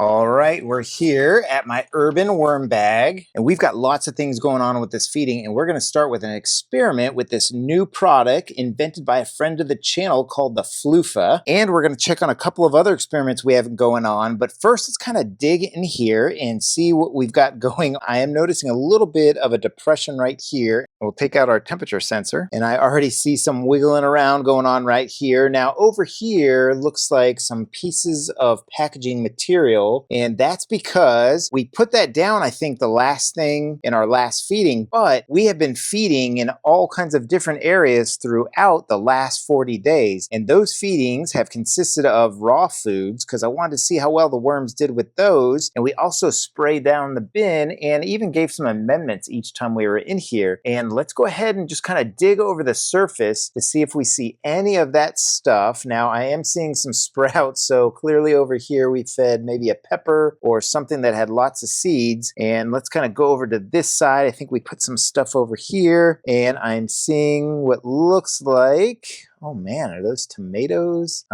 All right, we're here at my urban worm bag, and we've got lots of things going on with this feeding, and we're going to start with an experiment with this new product invented by a friend of the channel called the Floofah, and we're going to check on a couple of other experiments we have going on, but first let's kind of dig in here and see what we've got going. I am noticing a little bit of a depression right here. We'll take out our temperature sensor, and I already see some wiggling around going on right here. Now over here looks like some pieces of packaging material, and that's because we put that down, I think, the last thing in our last feeding, but we have been feeding in all kinds of different areas throughout the last 40 days, and those feedings have consisted of raw foods because I wanted to see how well the worms did with those, and we also sprayed down the bin and even gave some amendments each time we were in here. And let's go ahead and just kind of dig over the surface to see if we see any of that stuff. Now I am seeing some sprouts, so clearly over here we fed maybe a pepper or something that had lots of seeds. And let's kind of go over to this side. I think we put some stuff over here, and I'm seeing what looks like, oh man, are those tomatoes?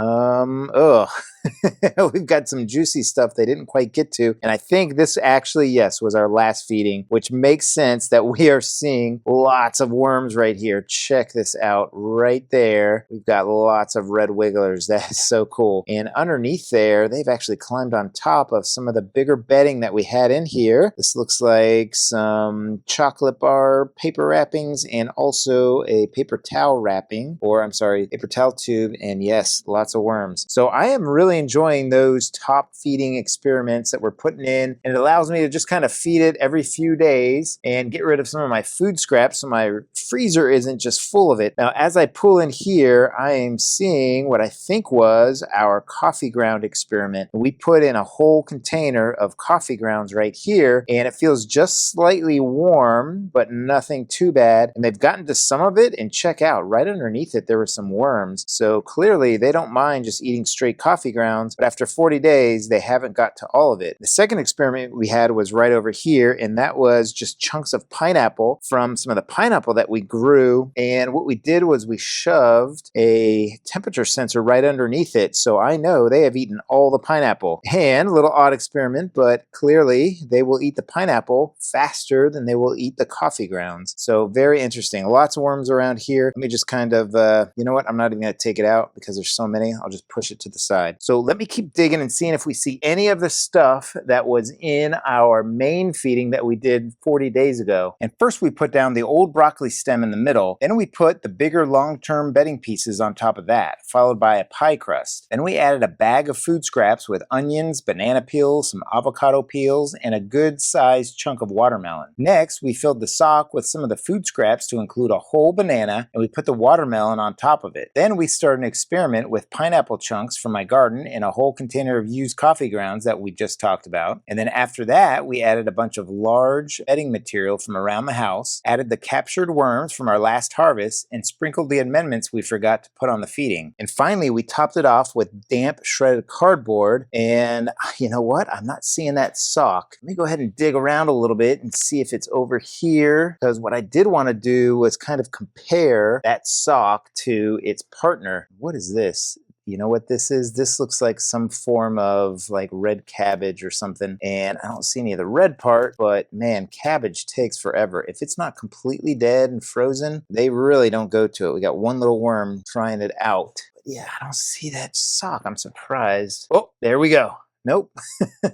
We've got some juicy stuff they didn't quite get to. And I think this actually, yes, was our last feeding, which makes sense that we are seeing lots of worms right here. Check this out right there. We've got lots of red wigglers. That is so cool. And underneath there, they've actually climbed on top of some of the bigger bedding that we had in here. This looks like some chocolate bar paper wrappings and also a paper towel wrapping, or I'm sorry, paper towel tube, and yes, lots of worms. So I am really enjoying those top feeding experiments that we're putting in, and it allows me to just kind of feed it every few days and get rid of some of my food scraps so my freezer isn't just full of it. Now as I pull in here, I am seeing what I think was our coffee ground experiment. We put in a whole container of coffee grounds right here, and it feels just slightly warm, but nothing too bad. And they've gotten to some of it, and check out, right underneath it there were some worms. So clearly they don't mind just eating straight coffee grounds, but after 40 days they haven't got to all of it. The second experiment we had was right over here, and that was just chunks of pineapple from some of the pineapple that we grew. And what we did was we shoved a temperature sensor right underneath it, so I know they have eaten all the pineapple. And a little odd experiment, but clearly they will eat the pineapple faster than they will eat the coffee grounds. So very interesting. Lots of worms around here. Let me just kind of, you know what? I'm not even going to take it out because there's so many. I'll just push it to the side. So let me keep digging and seeing if we see any of the stuff that was in our main feeding that we did 40 days ago. And first we put down the old broccoli stem in the middle. Then we put the bigger long-term bedding pieces on top of that, followed by a pie crust. Then we added a bag of food scraps with onions, banana peels, some avocado peels, and a good-sized chunk of watermelon. Next, we filled the sock with some of the food scraps to include a whole banana, and we put the watermelon on top of it. Then we started an experiment with pineapple chunks from my garden in a whole container of used coffee grounds that we just talked about. And then after that, we added a bunch of large bedding material from around the house, added the captured worms from our last harvest, and sprinkled the amendments we forgot to put on the feeding. And finally, we topped it off with damp shredded cardboard. And you know what? I'm not seeing that sock. Let me go ahead and dig around a little bit and see if it's over here, because what I did want to do was kind of compare that sock to its partner. What is this? You know what this is? This looks like some form of like red cabbage or something. And I don't see any of the red part, but man, cabbage takes forever. If it's not completely dead and frozen, they really don't go to it. We got one little worm trying it out. But yeah, I don't see that sock. I'm surprised. Oh, there we go. Nope,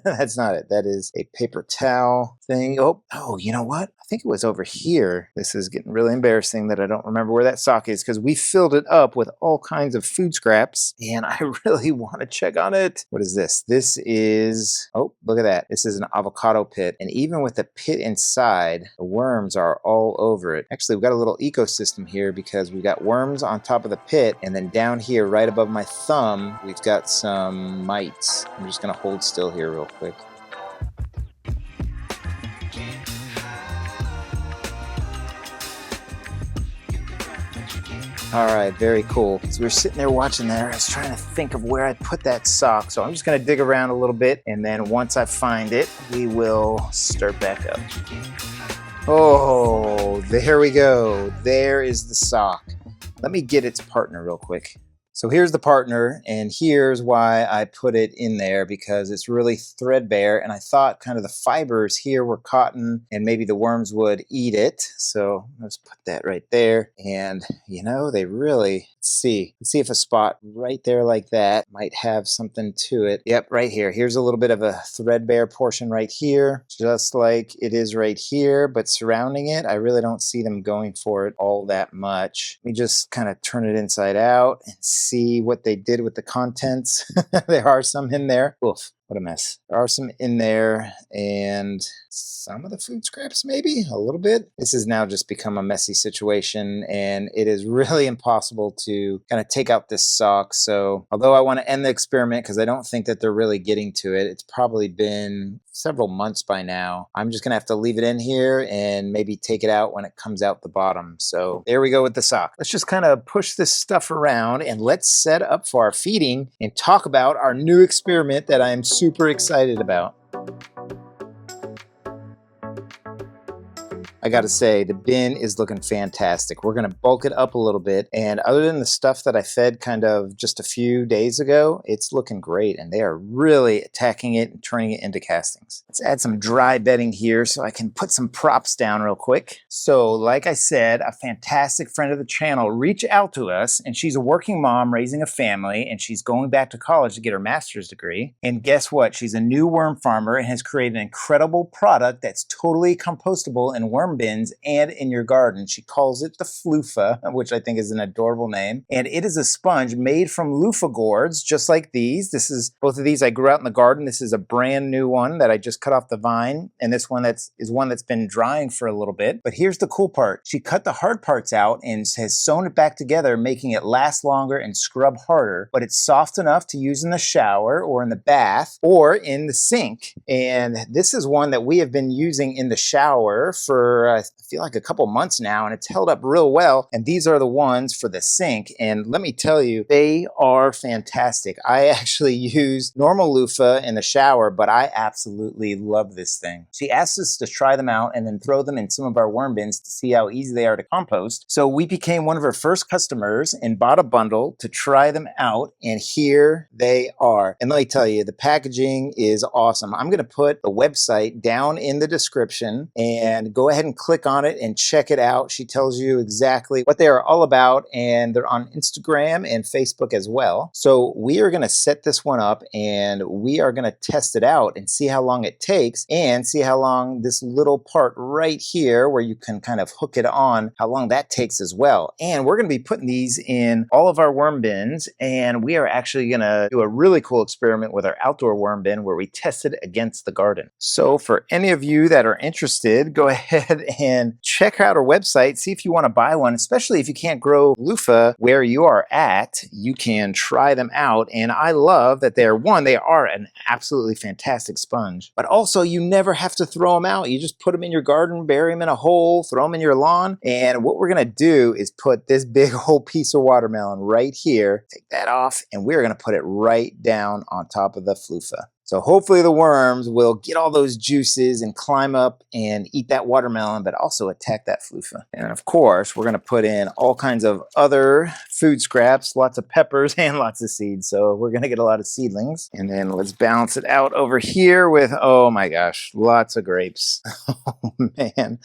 that's not it. That is a paper towel thing. Oh, you know what? I think it was over here. This is getting really embarrassing that I don't remember where that sock is, because we filled it up with all kinds of food scraps, and I really want to check on it. What is this? This is, oh, look at that. This is an avocado pit, and even with the pit inside, the worms are all over it. Actually, we've got a little ecosystem here because we've got worms on top of the pit, and then down here, right above my thumb, we've got some mites. I'm just gonna hold still here real quick. All right, very cool. So we were sitting there watching that. I was trying to think of where I put that sock. So I'm just gonna dig around a little bit, and then once I find it, we will start back up. Oh, there we go. There is the sock. Let me get its partner real quick. So here's the partner, and here's why I put it in there, because it's really threadbare, and I thought kind of the fibers here were cotton and maybe the worms would eat it. So let's put that right there. And you know, they really, let's see if a spot right there like that might have something to it. Yep, right here. Here's a little bit of a threadbare portion right here, just like it is right here, but surrounding it, I really don't see them going for it all that much. Let me just kind of turn it inside out and see what they did with the contents. There are some in there. Oof, what a mess. There are some in there, and some of the food scraps, maybe a little bit. This has now just become a messy situation, and it is really impossible to kind of take out this sock. So although I want to end the experiment because I don't think that they're really getting to it, it's probably been several months by now. I'm just gonna have to leave it in here and maybe take it out when it comes out the bottom. So there we go with the sock. Let's just kind of push this stuff around and let's set up for our feeding and talk about our new experiment that I'm super excited about. I gotta say, the bin is looking fantastic. We're gonna bulk it up a little bit, and other than the stuff that I fed kind of just a few days ago, it's looking great, and they are really attacking it and turning it into castings. Let's add some dry bedding here so I can put some props down real quick. So, like I said, a fantastic friend of the channel reached out to us, and she's a working mom raising a family, and she's going back to college to get her master's degree. And guess what? She's a new worm farmer and has created an incredible product that's totally compostable and worm bins and in your garden. She calls it the Floofah, which I think is an adorable name. And it is a sponge made from loofah gourds, just like these. Both of these I grew out in the garden. This is a brand new one that I just cut off the vine. And this one is one that's been drying for a little bit. But here's the cool part. She cut the hard parts out and has sewn it back together, making it last longer and scrub harder. But it's soft enough to use in the shower or in the bath or in the sink. And this is one that we have been using in the shower for I feel like a couple months now, and it's held up real well. And these are the ones for the sink. And let me tell you, they are fantastic. I actually use normal loofah in the shower, but I absolutely love this thing. She asked us to try them out and then throw them in some of our worm bins to see how easy they are to compost. So we became one of her first customers and bought a bundle to try them out. And here they are. And let me tell you, the packaging is awesome. I'm going to put the website down in the description, and go ahead and click on it and check it out. She tells you exactly what they are all about, and they're on Instagram and Facebook as well. So we are going to set this one up, and we are going to test it out and see how long it takes, and see how long this little part right here where you can kind of hook it on, how long that takes as well. And we're going to be putting these in all of our worm bins, and we are actually going to do a really cool experiment with our outdoor worm bin where we test it against the garden. So for any of you that are interested, go ahead and check out our website, see if you want to buy one, especially if you can't grow loofah where you are at. You can try them out, and I love that they are an absolutely fantastic sponge, but also you never have to throw them out. You just put them in your garden, bury them in a hole, throw them in your lawn, and what we're going to do is put this big whole piece of watermelon right here, take that off, and we're going to put it right down on top of the Floofah. So hopefully the worms will get all those juices and climb up and eat that watermelon, but also attack that Floofah. And of course, we're going to put in all kinds of other food scraps, lots of peppers and lots of seeds. So we're going to get a lot of seedlings. And then let's balance it out over here with, oh my gosh, lots of grapes. Oh man,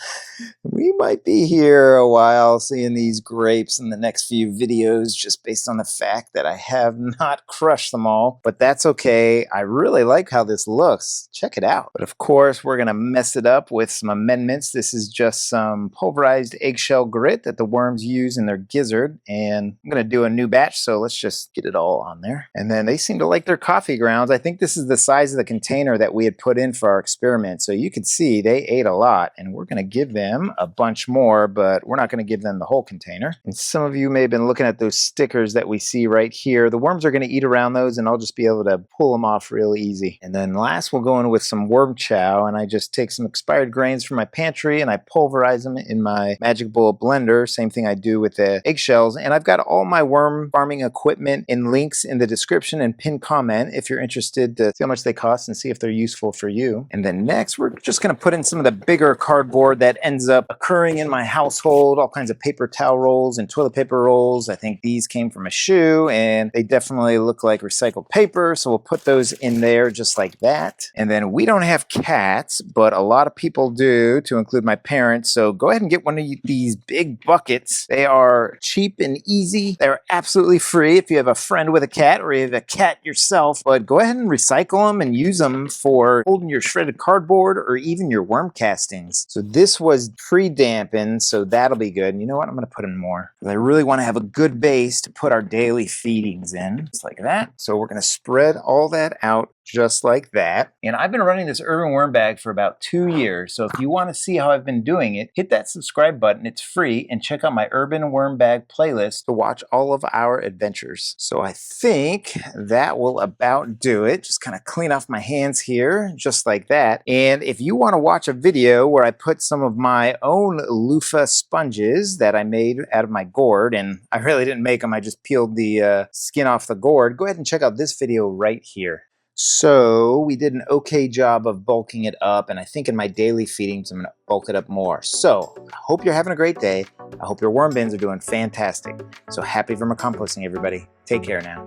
we might be here a while seeing these grapes in the next few videos, just based on the fact that I have not crushed them all, but that's okay. I really like how this looks. Check it out. But of course, we're going to mess it up with some amendments. This is just some pulverized eggshell grit that the worms use in their gizzard. And I'm going to do a new batch, so let's just get it all on there. And then they seem to like their coffee grounds. I think this is the size of the container that we had put in for our experiment. So you could see they ate a lot, and we're going to give them a bunch more, but we're not going to give them the whole container. And some of you may have been looking at those stickers that we see right here. The worms are going to eat around those, and I'll just be able to pull them off real easy. easy. And then last we'll go in with some worm chow, and I just take some expired grains from my pantry and I pulverize them in my Magic Bullet blender. Same thing I do with the eggshells. And I've got all my worm farming equipment in links in the description and pinned comment if you're interested to see how much they cost and see if they're useful for you. And then next we're just going to put in some of the bigger cardboard that ends up occurring in my household, all kinds of paper towel rolls and toilet paper rolls. I think these came from a shoe and they definitely look like recycled paper, so we'll put those in there just like that. And then we don't have cats, but a lot of people do, to include my parents, so go ahead and get one of these big buckets. They are cheap and easy. They're absolutely free if you have a friend with a cat or you have a cat yourself, but go ahead and recycle them and use them for holding your shredded cardboard or even your worm castings. So this was pre-dampened, so that'll be good. And you know what? I'm going to put in more. I really want to have a good base to put our daily feedings in, just like that. So we're going to spread all that out just like that. And I've been running this urban worm bag for about 2 years. So if you want to see how I've been doing it, hit that subscribe button. It's free. And check out my urban worm bag playlist to watch all of our adventures. So I think that will about do it. Just kind of clean off my hands here, just like that. And if you want to watch a video where I put some of my own loofah sponges that I made out of my gourd, and I really didn't make them, I just peeled the skin off the gourd, go ahead and check out this video right here. So we did an okay job of bulking it up, and I think in my daily feedings, I'm gonna bulk it up more. So I hope you're having a great day. I hope your worm bins are doing fantastic. So happy vermicomposting, everybody. Take care now.